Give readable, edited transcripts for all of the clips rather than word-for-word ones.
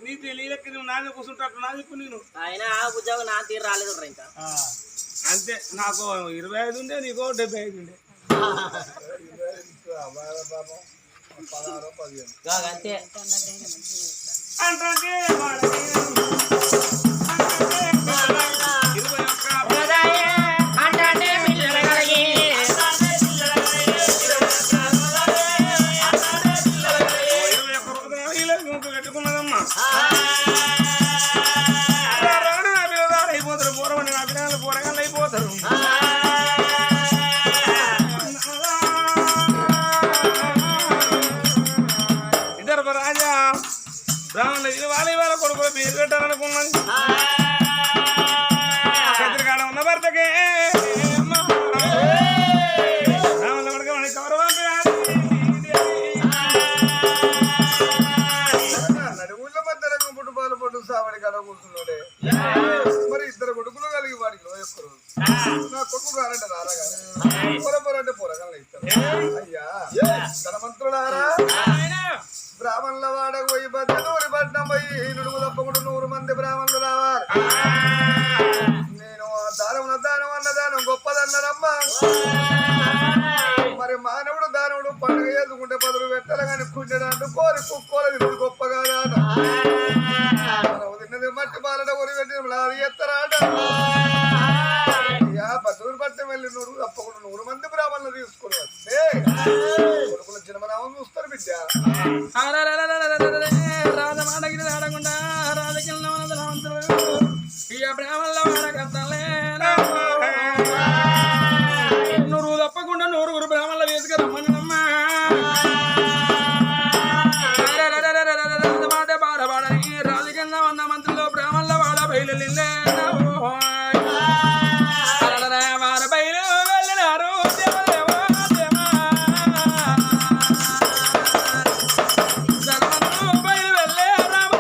నీ తెలియలకి నువ్వు నాన్న కూర్చుంటట్టు నాకు ఇప్పుడు నేను ఆయన ఉద్యోగం నా తీరు రాలేదు ఇంకా అంతే నాకు 25 ఉండే నీకో 75 ఉండే అంతే అంటే పెట్టుకున్నదమ్మా అయిపోతారు పూర్వని నా పిల్లలు పూరగాళ్ళు అయిపోతారు ఇద్దరు రాజా బ్రాహ్మణులు వాళ్ళ కొడుకులు పేరు పెట్టాలనుకున్నది చంద్రకాడ ఉన్న భర్తకే బ్రాహ్మణుల పడక మనకి కౌరవం సావడి కడ కూర్చున్నాడే మరి ఇద్దరు కొడుకులు కలిగి వాడికి లోయొక్కరు నా కొడుకు కారంటే రారా పొరపొరంటే పొరగల ఇస్తారు అయ్యా ధనవంతులారా బ్రాహ్మణుల వాడకు పోయి బద్దనూరి పట్నం పోయి నుడుగు తప్పకుండా 100 మంది బ్రాహ్మణులు రావాలి నేను దానం అన్నదానం గొప్పదన్నారమ్మా మరి మానవుడు దానవుడు పండుగ చేసుకుంటే 10 పెట్టాలి కానీ కుండెడంటూ కోరి కుక్కోలేదు గొప్ప కాదా మట్టి బాలట ఊరి పెట్టి అది ఎత్తరాట బద్దూరు పట్టం వెళ్ళి 100 తప్పకుండా 100 మంది బ్రాహ్మణులు తీసుకుని వస్తే కొడుకుల జన్మనామం చూస్తారు బిడ్డ రాజమాడగిరి రాడకుండా రాజకిల్ బ్రాహ్మణుల నువ్వు తప్పకుండా 100 బ్రాహ్మణుల వేసుకు రమ్మనమ్మా బాధపడని రాజకీయంగా ఉన్న మంత్రులు బ్రాహ్మణుల వాడ బయలు వార బయలు వెళ్ళినారు బయలు వెళ్ళే రామ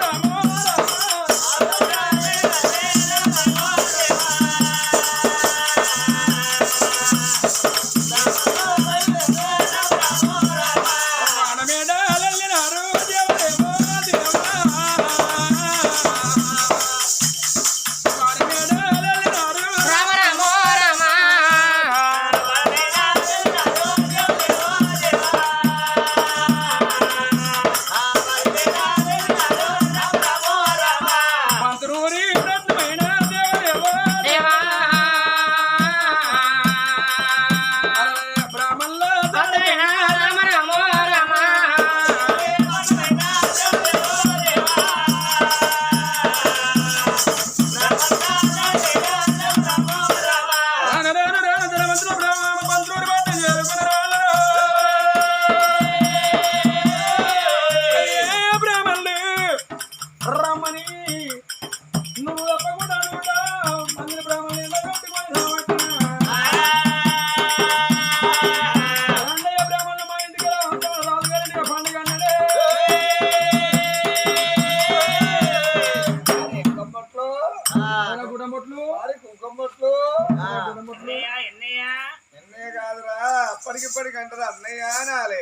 అప్పటికిప్పటికి అంటారు అన్నయ్య అనాలే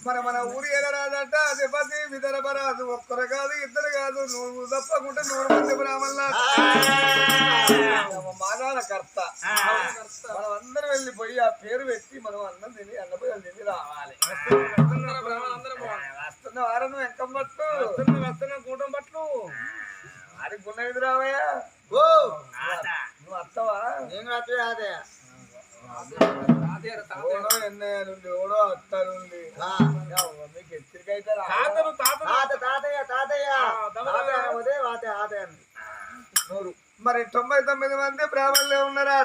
మరి మన ఊరి ఎలా రాదట అధిపతి విదర్భరాదు ఒక్కరు కాదు ఇద్దరు కాదు నువ్వు తప్పకుండా 100 మంది బ్రాహ్మణుల మానాల కర్త మనం అందరం వెళ్ళిపోయి ఆ పేరు పెట్టి మనం అన్నం తిని అన్నపోయి తిని రావాలి వస్తున్న వారం నువ్వు ఎంకం పట్టు వస్తున్న కూటం పట్లు వారికి గున్న ఇది రావయ్యా నువ్వు వస్తావా నేను అదే ఎన్నయ్య నుండి ఓడో అత్త నుండి మీకు హెచ్చరిక అయితే మరి 99 మంది బ్రాహ్మణులే ఉన్నారా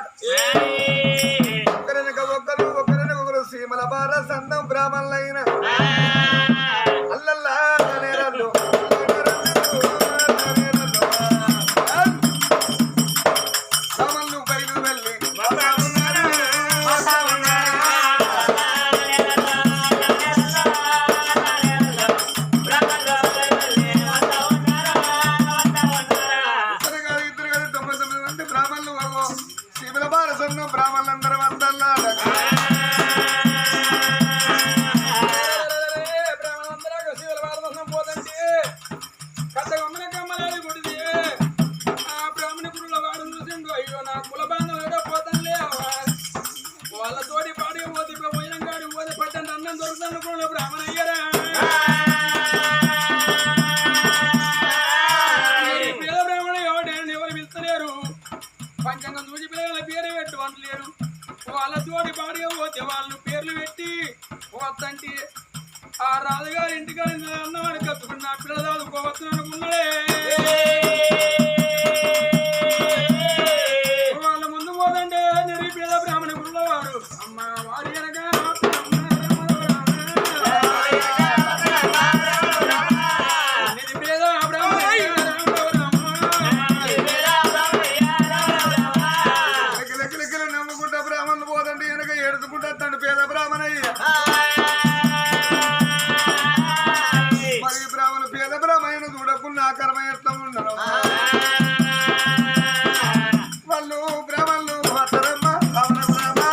ఒకరినొకరు సీమల బార సందం బ్రాహ్మణులైన అల్లల్లా నేరళ్ళు బ్రాహ్మణులు బయలు వెళ్ళి బ్రాహ్మణులందరూ వందల్లా నా పిల్లలు చదువుకోవచ్చు అనుకున్నాడే వాళ్ళ ముందు పోదంటే నిరుపేద బ్రాహ్మణ గురుల వారు అమ్మ వారి అనగా నిరుపేద బ్రాహ్మణ లెక్కలు నమ్ముకుంటా బ్రాహ్మణులు పోదండి వెనక ఏడుచుకుంటా తండ్రి పేద బ్రాహ్మణయ్య మరి బ్రాహ్మణ పేద బ్రాహ్మణ చూడకుండా కర్మ ఎట్లా ఉండడం వాళ్ళు బ్రాహ్మణులు వస్తారమ్మ అవున బ్రాహ్మణ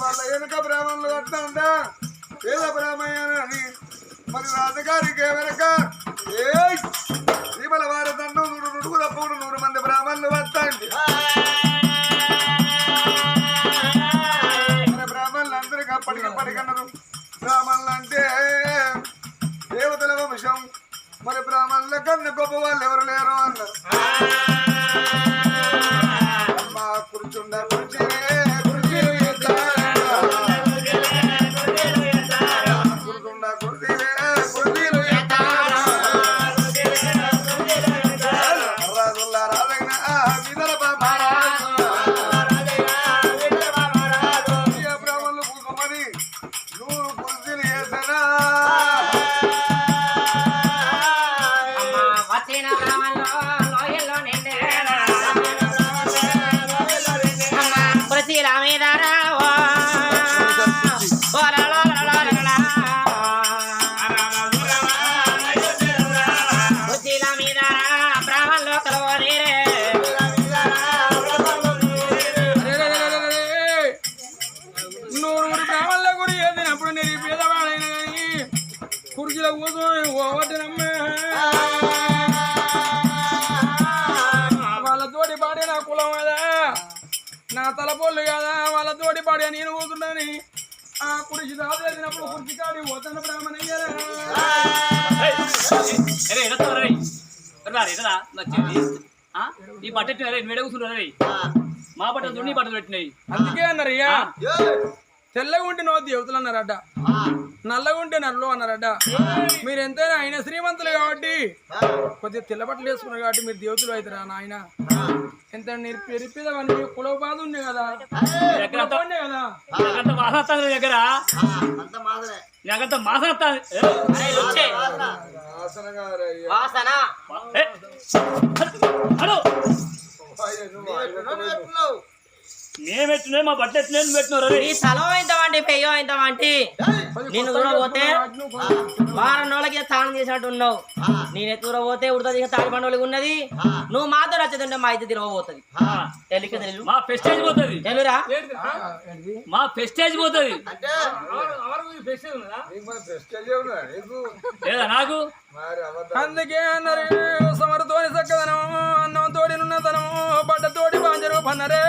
వాళ్ళ వెనక బ్రాహ్మణులు వస్తా పేద బ్రాహ్మణని మరి రాజగారికి వెనక శ్రీమల వారి దండం నుడుగు తప్పుడు 100 మంది బ్రాహ్మణులు వస్తాండి మరి బ్రాహ్మణులు అందరికీ అప్పటికప్పటికన్నారు బ్రాహ్మణులు అంటే దేవతల వంశం మరి బ్రాహ్మణుల కన్నా గొప్ప వాళ్ళు ఎవరు లేరు అన్నారు అమ్మ కూర్చుండ కుర్చీ కుర్చీలో కూర్చొని వాళ్ళతోటి పాడే నా కులం కదా నా తలపొల్లు కదా వాళ్ళతోటి పాడే నేను కూర్చున్నాను ఆ కుర్చీ దాచేసినప్పుడు కుర్చీ కాడి పోతున్న బ్రాహ్మణయ్య ఈ బట్ట మేడ కూర్చున్నారు మా బట్టలు దున్ని బట్టలు పెట్టినాయి అందుకే అన్నారయ్యా తెల్లగా ఉంటే నో దేవతలు అన్నారట నల్లగా ఉంటే నల్లు అన్నారట మీరు ఎంతైనా ఆయన శ్రీమంతులు కాబట్టి కొద్దిగా తెల్ల బట్టలు వేసుకున్నారు కాబట్టి మీరు దేవతలు అవుతారా నాయన ఎంత నిరిపిదవని కుల బాధ ఉంది కదా కదా దగ్గర నాకంత మాసన మేమెట్టినా మా బట్ట ఎట్టినా పెట్టినారు ఈ స్థలం ఇంతమంటి పెయ్యో ఇంతమంటి నేను చూడబోతే వారం రోజులకి స్నానం చేసినట్టు ఉన్నావు నేను ఎత్తుర పోతే ఉడత దిగ తాడి పండుగ ఉన్నది నువ్వు మాతో నచ్చదంటే మా ఇద్దరు తిరగబోతుంది మా ప్రెస్టేజ్ పోతుంది తెలురా మా ప్రెస్టేజ్ పోతుంది లేదా నాకు అందుకే అన్నారు సమరతోని చక్కదనం అన్నం తోడి నున్నతనం బట్టతోటి బాంజరు పన్నరే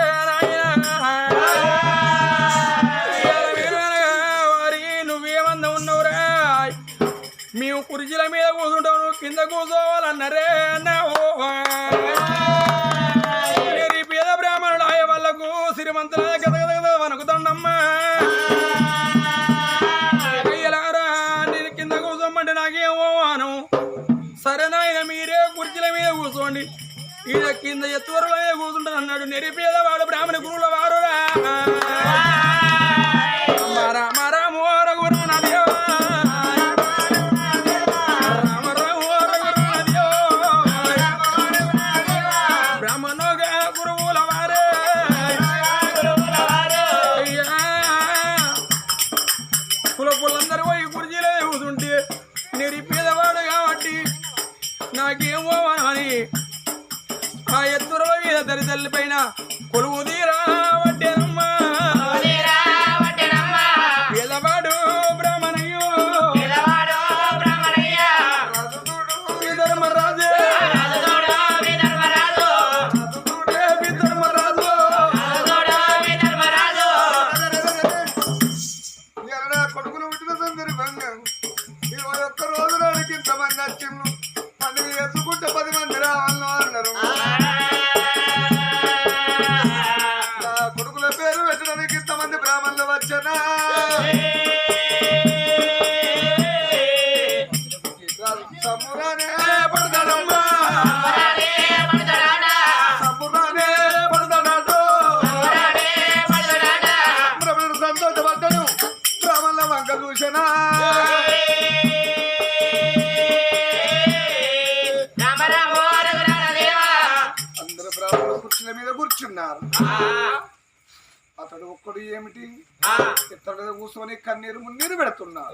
వారి నువ్వేమన్నా ఉన్నవురా మేము కుర్చీల మీద కూర్చుంటావు నువ్వు కింద కూర్చోవాలన్నారే అన్నావు పేద బ్రాహ్మణుడు ఆయ వాళ్ళకు సిరిమంతుల గదగద వణుకుతాండమ్మా అయ్యలారా నేను కింద కూర్చోమంటే నాకేమో అను సరే నాయన మీరే కుర్చీల మీద కూర్చోండి ఈయన కింద ఎత్తువరలో కూర్చుంటాను అన్నాడు నిరుపేదవాడు బ్రాహ్మణ గురువుల వారురా బ్రాహ్మణోగా గురువుల వారే కుల పుల్లందరూ పోయి కుర్చీలో కూర్చుంటే నిరుపేదవాడు కాబట్టి నాకేమో అని ఆ ఎత్తురలో మీద దరితల్లి పైన కొలువు తీరా వడ్డేనమ్మా అతడు ఒక్కడు ఏమిటి ఇతడు కూర్చొని కన్నీరు మున్నీరు పెడుతున్నాడు.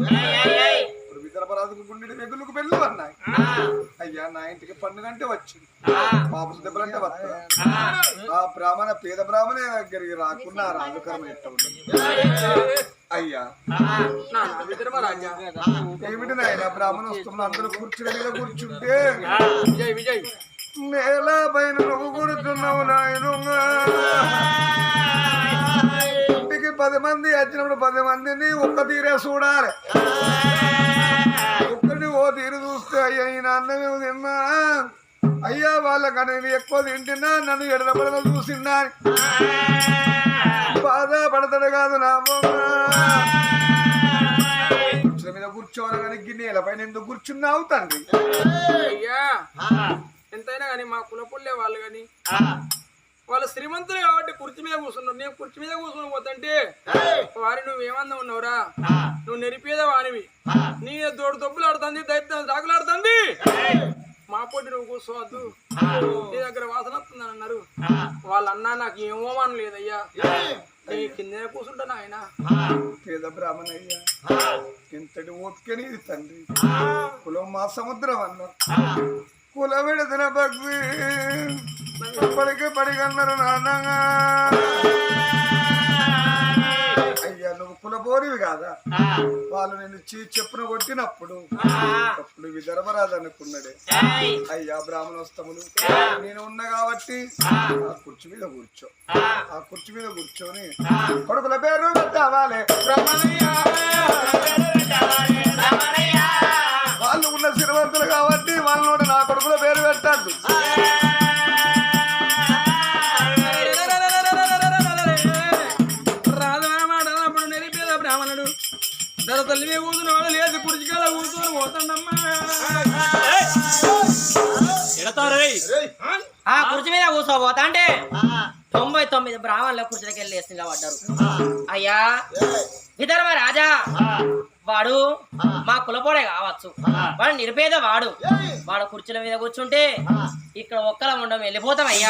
ఇప్పుడు విదర్భరాజుకు గుండె వెగులకు వెళ్ళు అన్నాయి. అయ్యా నా ఇంటికి పండుగ అంటే వచ్చింది, పాపసు దెబ్బలంటే వస్తా. ఆ బ్రాహ్మణ పేద బ్రాహ్మణ దగ్గరికి రాకుండా రాజకరం ఎట్ట ఉంటుంది. అయ్యా ఏమిటి నాయన బ్రాహ్మణ వస్తున్నా అందరూ కూర్చుని మీద కూర్చుంటే నేల పైన నువ్వు కూర్చున్నావు నాయన. ఇంటికి 10 మంది వచ్చినప్పుడు 10 మందిని ఒక్క తీరే చూడాలి. ఒక్కటి ఓ తీరు చూస్తే అయ్యా ఈ అన్నమేమి తిన్నా అయ్యా వాళ్ళకన్నా ఎక్కువ తింటున్నా నన్ను ఎడపడగా చూసిందా బాధపడతాడు కాదు నా కుర్చీల మీద కూర్చోవాలి కానీ గిన్నెల పైన ఎందుకు కూర్చున్నావు తండ్రి? అయ్యా ఎంతైనా కానీ మా కులపుల్లే వాళ్ళు కానీ వాళ్ళు శ్రీమంతులు కాబట్టి కుర్చీ మీద కూర్చున్నారు. నేను కుర్చీ మీద కూర్చుని పోతుంటే వారి నువ్వేమన్నా ఉన్నావురా, నువ్వు నెరిపేద వానివి, నీ దోడు తప్పులు ఆడుతుంది, దైత్యం దాకులాడుతుంది, మా పొట్టి నువ్వు కూర్చోవద్దు, నీ దగ్గర వాసన వస్తుందని అన్నారు. వాళ్ళన్నా నాకు ఏమో అని లేదయ్యా, నీ కిందనే కూర్చుంటాను ఆయన. పేద బ్రాహ్మణయ్యా ఇంతటి ఓపికని తండ్రి. కులం మా సముద్రం అన్నారు, కుల విడదిన భక్తి పడికి పడిగన్నారు నాన్న. అయ్యా నువ్వు కులబోరివి కాదా, వాళ్ళు నేను చెప్పున కొట్టినప్పుడు అప్పుడు విదర్భరాజు అనుకున్నాడే. అయ్యా బ్రాహ్మణోస్తములు నేను ఉన్నా కాబట్టి ఆ కుర్చీ మీద కూర్చో, ఆ కుర్చీ మీద కూర్చొని కొడుకుల పేరు పెట్టావాలి బ్రాహ్మణయ్య. వాళ్ళు ఉన్న శ్రీమంతులు కాబట్టి వాళ్ళ నా కొడుకుల పేరు పెట్టద్దు. రాజమాటప్పుడు నెరిపేద బ్రాహ్మణుడు ధర తల్లి మీద కూర్చుని వాడు లేదు కుర్చీకాల కూర్చొని పోతాడమ్మా. ఆ కుర్చీ మీద కూర్చోబోతా అంటే 99 బ్రాహ్మణుల కుర్చీలకి వెళ్ళి నిలబడ్డారు. అయ్యా విదర్భ రాజా వాడు మా కులపోడే కావచ్చు, వాడు నిరుపేద వాడు, వాడు కుర్చీల మీద కూర్చుంటే ఇక్కడ ఒక్కలా ఉండడం వెళ్ళిపోతాం అయ్యా.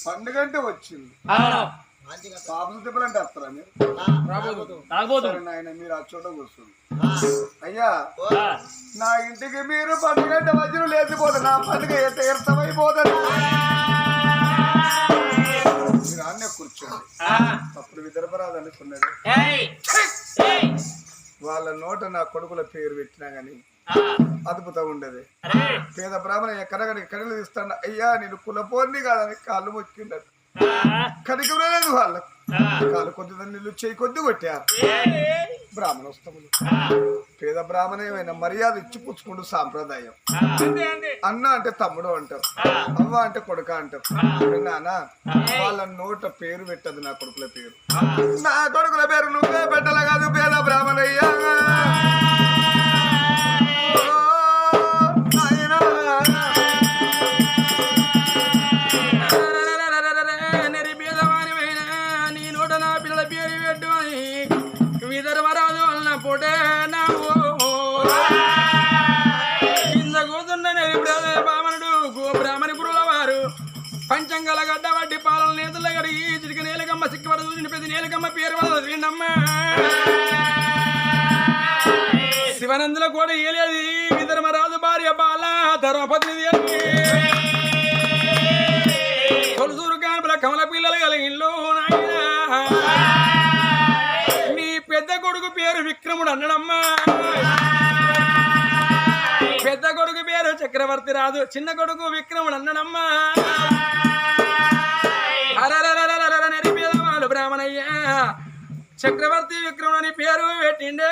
పండుగ అంటే వచ్చింది, పాపం తిప్పలంటే వస్తారా మీరు? నాయన మీరు ఆ చోట కూర్చోండి. అయ్యా నా ఇంటికి మీరు పండుగ అంటే వచ్చిన లేచిపోతుంది, నా పండుగ తీర్థమైపోతుంది. మీరు అన్నీ కూర్చోండి. అప్పుడు విదర్భరాజు అనుకున్నాడు, వాళ్ళ నోట నా కొడుకుల పేరు పెట్టినా గాని అద్భుతం ఉండేది. పేద బ్రాహ్మణ ఎక్కడక్కడ కడుగులు తీస్తాడు. అయ్యా నేను కులపోంది కాదని కాళ్ళు మొక్కిండదు, కడికం లేదు వాళ్ళకు, కాలు కొద్ది నీళ్ళు చేయి కొద్ది కొట్టారు. బ్రాహ్మణోస్తములు పేద బ్రాహ్మణమైన మర్యాద ఇచ్చి పుచ్చుకుంటూ సాంప్రదాయం. అన్న అంటే తమ్ముడు అంటారు, అవ్వ అంటే కొడుక అంటారు. నాన్న వాళ్ళ నోట పేరు పెట్టదు నా కొడుకుల పేరు, నా కొడుకుల పేరు నువ్వే పెట్టలే కాదు పేద బ్రాహ్మణయ్యా. విదర్భరాజు వలన పోటే కింద కూతున్న బ్రాహ్మణుడు బ్రాహ్మణ గురువుల వారు పంచంగల గడ్డ వడ్డి పాలన నేతల గడిగి చిటికి నేలకమ్మ సిక్కుపడ చూసిన పెద్ద నేలకమ్మ పేరు వదలమ్మ. శివనందుల కూడా ఏలేది విదర్భరాజు భార్య బాల ధర్మపత్ని తొలుసూరు కానుపుల కమల పిల్లలు కలిగిళ్ళు నాయన. పెద్ద కొడుకు పేరు విక్రముడు అన్నడమ్మా, పెద్ద కొడుకు పేరు చక్రవర్తి రాదు, చిన్న కొడుకు విక్రముడు అన్నడమ్మా. నెరిపేద వాళ్ళు బ్రాహ్మణయ్య చక్రవర్తి విక్రముడు అని పేరు పెట్టిండే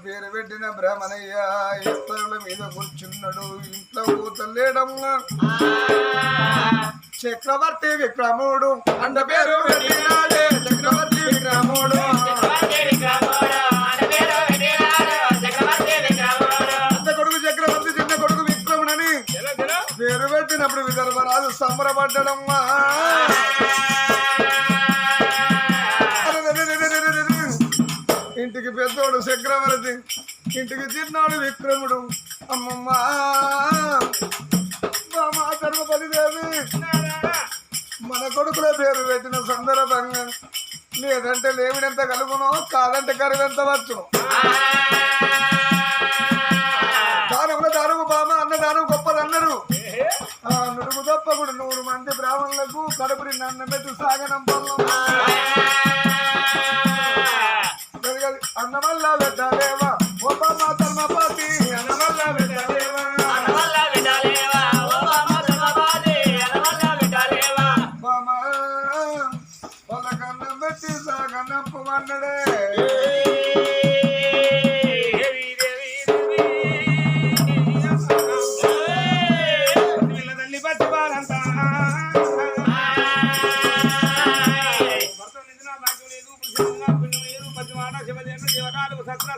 పేరు పెట్టిన బ్రాహ్మణయ్య ఇతరుల మీద కూర్చున్నాడు, ఇంట్లో కూతలేడమ్మా. చక్రవర్తి విక్రముడు అండ పేరు పెట్టినాడే, చక్రవర్తి విక్రముడు. పెద్ద కొడుకు చక్రవర్తి, చిన్న కొడుకు విక్రముడని పేరు పెట్టినప్పుడు విదర్భరాజు సంబరపడ్డమ్మా. ఇంటికి పెద్దోడు చక్రవర్తి, ఇంటికి తిన్నాడు విక్రముడు అమ్మమ్మ మా ధర్మపతిదేవి మన కొడుకుల పేరు పెట్టిన సందర్భంగా లేదంటే లేవిడెంత కలుగునో కాదంటే కరువెంత వచ్చును దానముల దానము బామ అన్నదానం గొప్పదన్నారు నుడుగు తప్పకుడు 100 మంది బ్రాహ్మణులకు కడుపుని నన్ను మెట్టు సాగనం అన్నవల్ల పెట్టలేవా ఒప్ప మా ధర్మపతి అన్నవల్ల పెట్టలేవా బామ వాళ్ళకన్నం పెట్టి సాగనం పువ్వన్నడే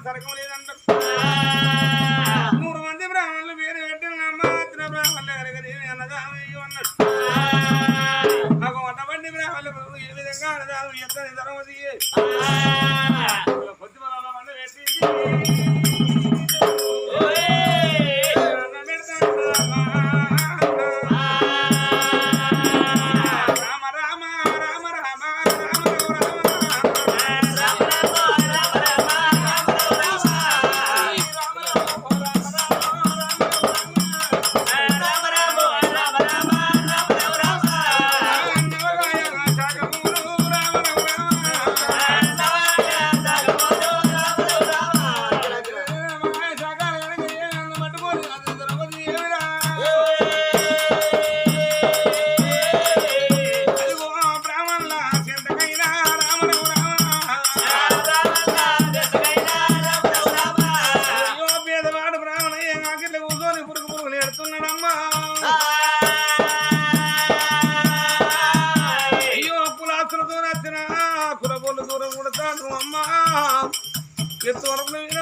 సరకం లేదంటారు 100 మంది బ్రాహ్మణులు పేరు పెట్టిన మాత్రం బ్రాహ్మణులు కనుక అన్నదామయ్యో అన్నాడు నాకు 100 మంది బ్రాహ్మణులు ఏ విధంగా అన్నదానం ఎత్తని ధర్మది కొద్ది మంది పెట్టింది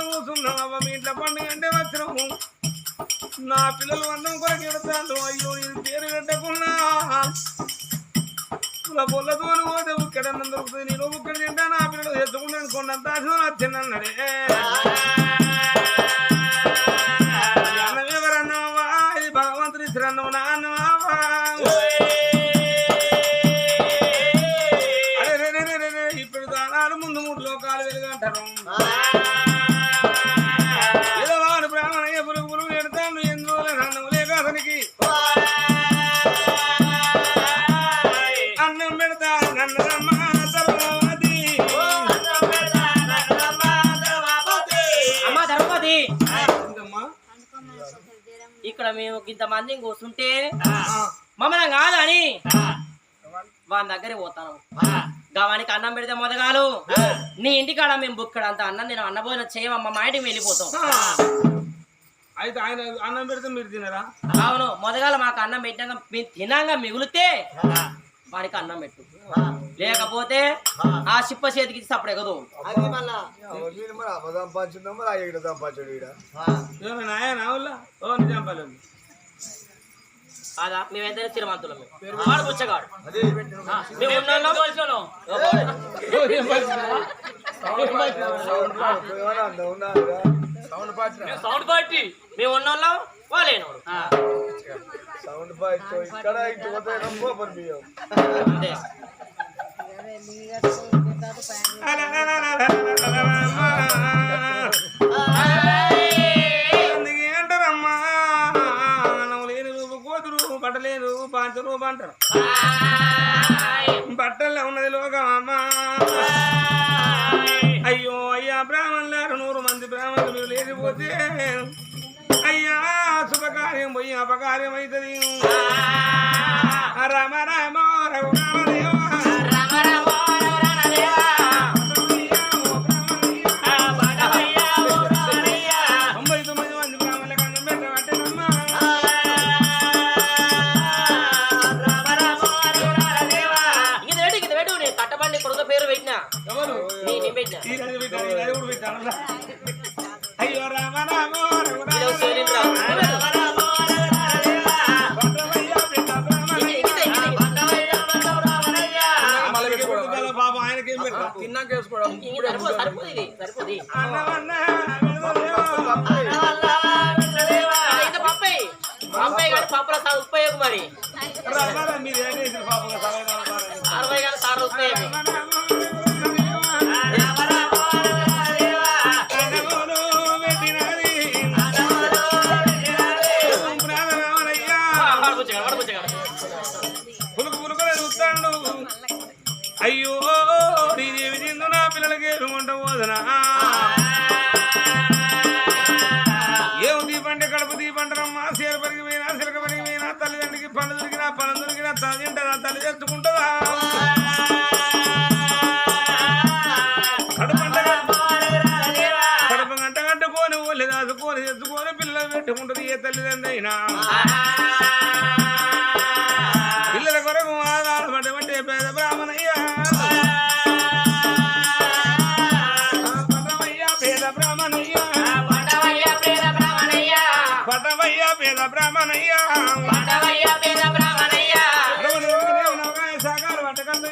కూర్చున్నావా మీ ఇంట్లో పండుగ అంటే వచ్చినాము నా పిల్లలు అన్నం కొరకు ఎడతాను అయ్యో ఇది పేరు పెట్టకున్నా పొల్లతో పోతే ఉక్కడన్నం దొరుకుతుంది నేను ఉక్కడ తింటా నా పిల్లలు తెచ్చుకున్నాను కొండంత వచ్చిందన్నాడే అన్నం ఎవరన్నావా ఇది భగవంతుని ఇచ్చిరన్నావు నా అన్నమావా ఇప్పుడు దానాలు ముందు 3 లోకాలు వెలుగంటారు ఏదో వాడు బ్రాహ్మణయ్య పురుగు ఎడతాను ఎందువల్ల అన్నం లేక అతనికి అన్నం పెడతా నన్నరమ్మ ధర్మవతి అమ్మ ధర్మవతి ఇక్కడ మేము ఇంతమంది కూర్చుంటే మమ్మల్ని కాదని వాని దగ్గరే పోతాను గవానికి అన్నం పెడితే మొదగాలు నీ ఇంటికాడ మేము బుక్కడ అంత అన్నం నేను అన్నపోయిన చేయమమ్మ మా ఇంటికి వెళ్ళిపోతాం అయితే ఆయన అన్నం పెడితే మీరు తినరా అవును మొదగాల మాకు అన్నం పెట్టినాక మేము తినాక మిగులితే వానికి అన్నం పెట్టు లేకపోతే ఆ చిప్ప చేతికి సప్పుడు ఎగదు కాదా మేమైతే తిరుమంతులం వాడు పుచ్చగాడు సౌండ్ పార్టీ మేము ఉన్నోళ్ళం వాళ్ళేనోడు అంతే అంటారమ్మా నువ్వు లేని రూపు కోతురు బట్టలేని పాంచ రూపు అంటారు బట్టల్లో ఉన్నది లోకమమ్మా అయ్యో అయ్యా బ్రాహ్మణులారు 100 మంది బ్రాహ్మణులు మీరు లేకపోతే అయ్యా శుభకార్యం పోయి అపకార్యం అవుతుంది రామ రామ రఘురామదేవ అయ్యో రామ రామ బాబు ఆయనకేం తిన్నాక వేసుకోవడం పప్పుల సార్ ఉప్పయ్యకు మరి మీరు ఏం చేసిన పాపం 60 గంటల సార్లు ఉప్పయ్యకు అయ్యో నేనేమి తిందు నా పిల్లలకి ఏమంట పోదనా ఏం దీపంటే కడుపు దీపంటారమ్మా సీర పరిగిపోయినా సిలక పరిగిపోయినా తల్లిదండ్రికి పనులు దొరికినా పనులు దొరికినా తల్లి తింటదా తల్లి తెచ్చుకుంటుందా కడుపు గంట కట్టుకొని ఒళ్ళు దాచుకొని తెచ్చుకొని పిల్లలు పెట్టుకుంటుంది ఏ తల్లిదండ్రి అయినా పిల్లల కొరకు ఆధారపడమంటే పేద బ్రాహ్మణయ్యా పేద బ్రాహ్మణయ్యా పటవయ్యా పేద బ్రాహ్మణయ్యా సాగారు పట్టకండి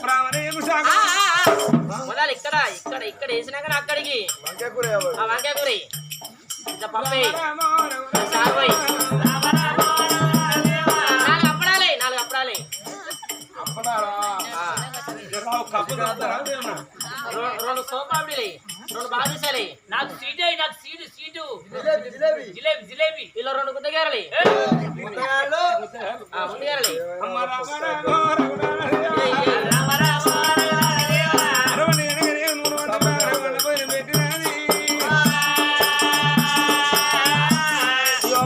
బ్రాహ్మణయ్యకు సాగా మొదలు ఇక్కడ ఇక్కడ ఇక్కడ వేసినాక అక్కడికి వంకాయ కూర పప్పే నాలుగు అప్పడాలి రెండు సోపాపిడి 2 బాదుషాలి నాకు సీటు నాకు సీటు జిలేబీ ఇలా 2 గుద్దగారలి ముందుగారలి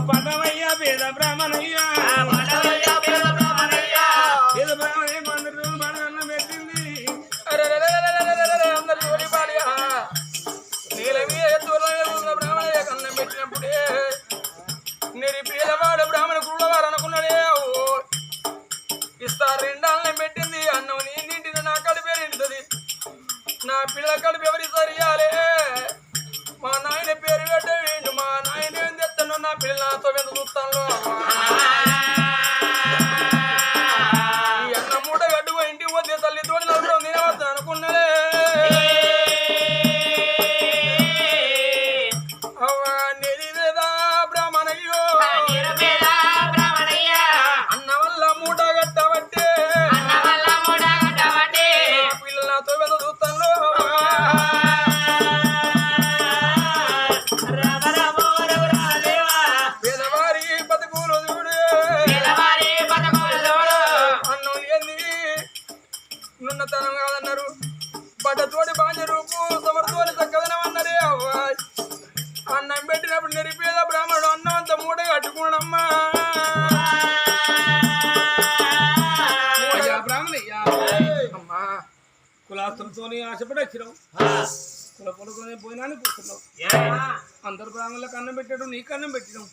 పటవయ్యా పేద బ్రాహ్మణయ్యా పేద బ్రాహ్మణయ్య 100 రోజులు బాగా పెట్టింది బ్రాహ్మణయ్య కన్నం పెట్టినప్పుడే నేను పేదవాడు బ్రాహ్మణ కుళ్ళవారు అనుకున్నాడే ఇస్తారు 2 అన్నం పెట్టింది అన్నం నీ నింటిది నా కడుపే నిండుతుంది నా పిల్లల కడుపు ఎవరి సరియాలే మా నాయన పేరు పెట్టేయండి మా నాయన ఏం తెస్తాను నా పిల్లల నాతో ఎంత చూస్తాను ఈ అన్న మూట గడ్డుకో ఇంటికి పోతే తల్లితో నలుగురు తినవద్దు అనుకున్నాడే నిరివేదా బ్రాహ్మణయ్యో అన్న వల్ల మూట కట్టబట్టే పిల్లల నాతో ఎంత చూస్తాను పేదవారి బతుకులు చూడు అన్నం ఏంది నున్నతనం కాదన్నారు బట్టతోటి బాంజ రూపు సమర్థోని చక్కదనం అన్నదే అవ్వాయ్ అన్నం పెట్టినప్పుడు నిరిపేద బ్రాహ్మణుడు అన్నం అంత మూట కట్టుకోడమ్మా బ్రాహ్మణయ్యా అమ్మా కులాస్తులతోని ఆశపడి వచ్చినావు కుల పొలతోనే పోయినా కూర్చున్నావు అందరు బ్రాహ్మణులకు అన్నం పెట్టాడు నీకు అన్నం పెట్టినావు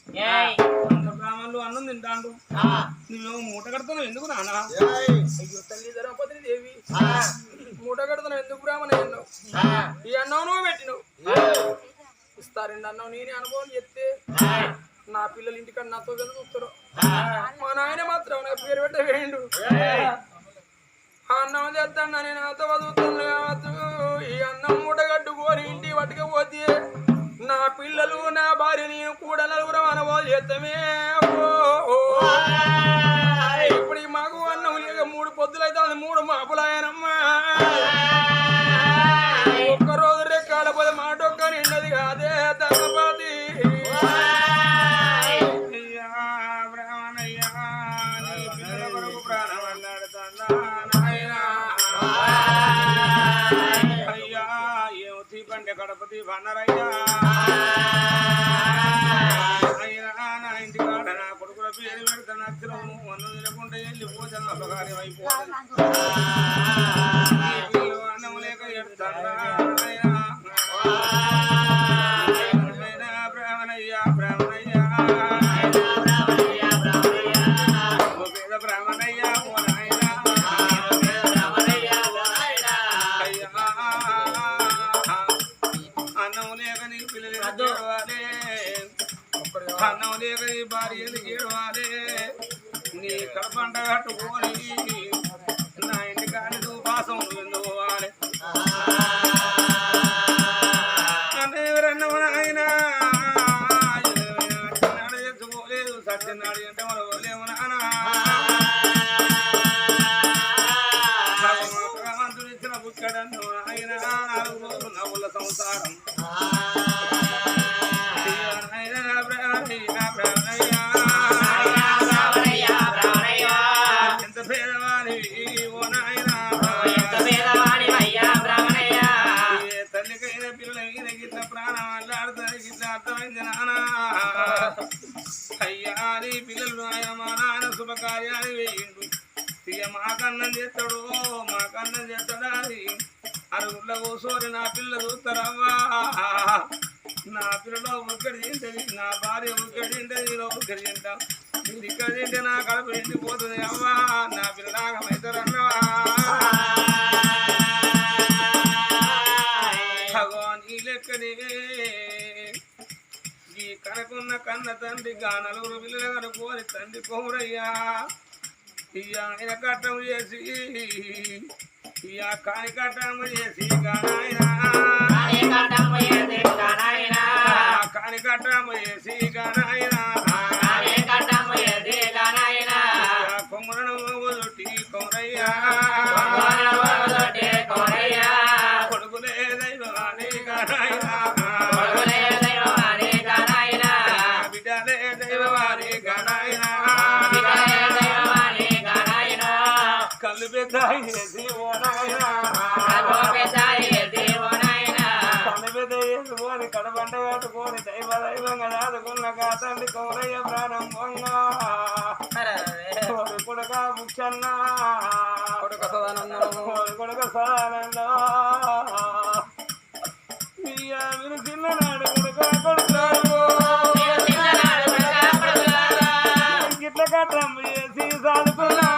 అందరు బ్రాహ్మణులు అన్నం తింటాడు నువ్వు మూట కడుతున్నావు ఎందుకు నానా అయ్యో తల్లి ధర్మపత్ని దేవి మూట కడుతున్నావు ఎందుకు బ్రాహ్మణ అన్నావు ఈ అన్నం నువ్వు పెట్టినావు ఇస్తారండి అన్నం నేనే అనుభవం చెప్తే నా పిల్లలు ఇంటికన్నా నాతో కదా చూస్తారు మా నాయన మాత్రం నాకు పేరు పెట్టవేయండు అన్నం చేస్తాను నేను నాతో చదువుతాను కావచ్చు ఈ అన్నం మూట కట్టుకొని ఇంటి పట్టుకపోతే నా పిల్లలు నా భార్య నేను కూడా నలుగురు అనుభవం చేస్తామే ఇప్పుడు ఈ మాకు అన్నం లేక 3 పొద్దులు అయితే 3 మాపులాయనమ్మా ఒక్కరోజు రెక్కాల పోతే మాట ఒక్క నిండది కాదే ధర్మపతి బ్రాహ్మణయ్యా నీ పిల్లల కొరకు ప్రాణం అల్లాడుతున్నా అయ్యా ఏమో తీపండి గణపతి వనరయ్యా అయ్యా నా ఇంటి కాడ నా కొడుకుల పేరు పెడతా నచ్చరము అన్నం తినకుండా వెళ్ళి భోజనం అపకార్యం అయిపోతుంది అన్నం లేక ఎడతాడా బ్రాహ్మణయ్యా బ్రాహ్మణయ్యా పేద బ్రాహ్మణయ్యా ఓ నాయనా అన్నం లేక నీ పిల్లలు ఏడవాలి అన్నం లేక నీ భార్య ఏడవాలి నీ కడపంట కట్టుకొని నా ఇంటి కానీ నువ్వు వాసం ఎందుకోవాలి 4 రోజులు నవ్వుల సంసారం ఎంత పేదవాడి ఓ నాయనా తల్లికైన పిల్లల మీద గిట్ల ప్రాణం అల్లాడుతాయి గిట్ల అర్థమైంది నానా అయ్యా నీ పిల్లలు మా నాన్న శుభకార్యాలు వేయిండు ఇక మాకన్నం చేస్తాడు మాకన్నం చేస్తాడా అరుగుళ్ళ కూసోరి నా పిల్ల చూస్తారవ్వా నా పిల్లలో ఒక్కడి తింటది నా భార్య ఒక్కడి తింటది నేను ఒక్కడి తింటాం మీరు ఇక్కడ తింటే నా కడుపు నిండిపోతుంది అవ్వా నా పిల్లలాగమవుతారన్నవా భగవాన్ ఈ లెక్కనే ఈ కనకున్న కన్న తండ్రి గా 4 పిల్లలు కనుకోని తండ్రి కోరయ్యా ఇయ్య ఆయన కట్టం చేసి ఇయ్య కాని కట్టం చేసి గానాయనా కాని కట్టం చేసి గానాయనా కొమ్మరను మొదటి కోరయ్యా కొడుకులే దైవాని గానాయనా బిడ్డలే దైవాని గానాయనా కళ్ళు పెద్ద చేసి ఓ నాయనా కళ్ళు పెద్ద చేసుకొని కడబండ కట్టుకొని దైవంగా దాదుకున్న తండ్రి కౌరయ్య ప్రాణం పొంగ కొడుక ముఖ్యన్నా కొడుక సదానందో మీరు చిన్ననాడు కొడుక కొడుకు గిట్ల కట్టం చేసి సాదుకున్నా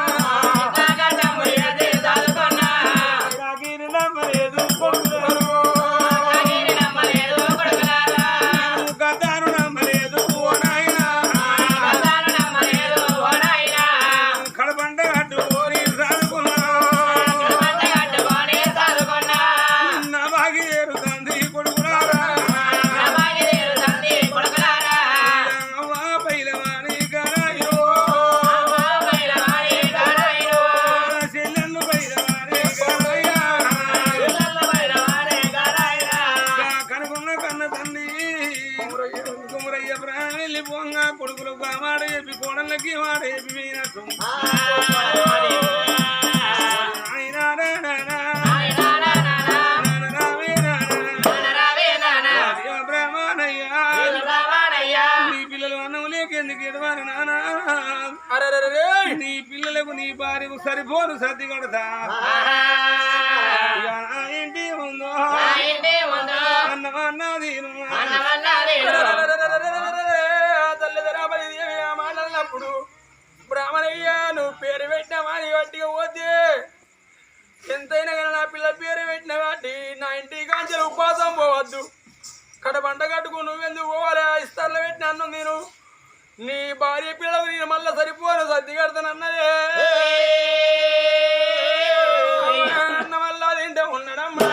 కొడుకులు మాట చెప్పి కోడళ్ళకి మాట చెప్పి మీనట్టు నీ పిల్లలు అన్నం లేకెందుకు ఎడవారు నానా నీ పిల్లలకు నీ భార్యకు సరిపోను సర్ది కొడతా ఇంటి ఉందో అన్నమన్నది మాట్లాడినప్పుడు బ్రాహ్మణయ్య నువ్వు పేరు పెట్టినామని వాటికి పోతే ఎంతైనా కానీ నా పిల్ల పేరు పెట్టిన వాటి నా ఇంటికి కాంచెలు ఉపవాసం పోవద్దు కడబండ కట్టుకు నువ్వెందుకు పోవాలి ఇస్తార్లో పెట్టిన అన్నం నేను నీ భార్య పిల్లలకు నేను మళ్ళీ సరిపోను సర్ది కడతానన్నదే అన్న వల్ల తింటే ఉండడమ్మా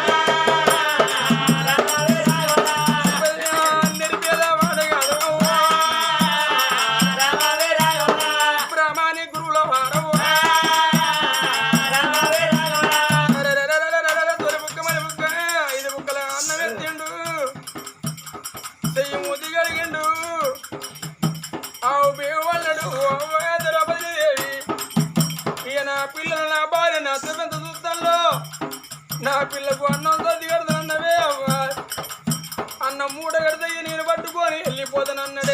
నా పిల్లకు అన్నం సర్ది కడతానన్నవే అవ్వ అన్నం మూట కడితే నేను పట్టుకొని వెళ్ళిపోతానన్నడే